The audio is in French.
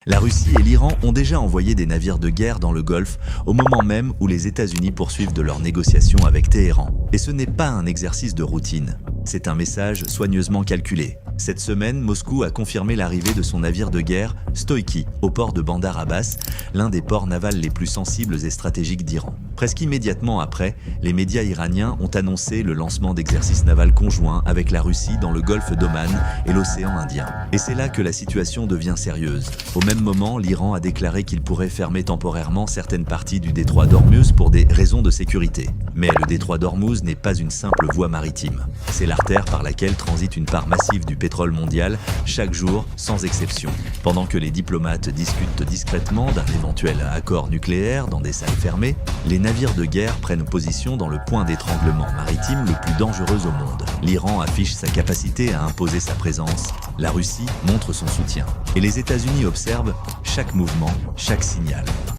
La Russie et l'Iran ont déjà envoyé des navires de guerre dans le Golfe au moment même où les États-Unis poursuivent de leurs négociations avec Téhéran. Et ce n'est pas un exercice de routine, c'est un message soigneusement calculé. Cette semaine, Moscou a confirmé l'arrivée de son navire de guerre Stoïki au port de Bandar Abbas, l'un des ports navals les plus sensibles et stratégiques d'Iran. Presque immédiatement après, les médias iraniens ont annoncé le lancement d'exercices navals conjoints avec la Russie dans le golfe d'Oman et l'océan Indien. Et c'est là que la situation devient sérieuse. Au même moment, l'Iran a déclaré qu'il pourrait fermer temporairement certaines parties du détroit d'Ormuz pour des raisons de sécurité. Mais le détroit d'Ormuz n'est pas une simple voie maritime. C'est l'artère par laquelle transite une part massive du pétrole mondial, chaque jour, sans exception. Pendant que les diplomates discutent discrètement d'un éventuel accord nucléaire dans des salles fermées, les navires de guerre prennent position dans le point d'étranglement maritime le plus dangereux au monde. L'Iran affiche sa capacité à imposer sa présence, la Russie montre son soutien. Et les États-Unis observent chaque mouvement, chaque signal.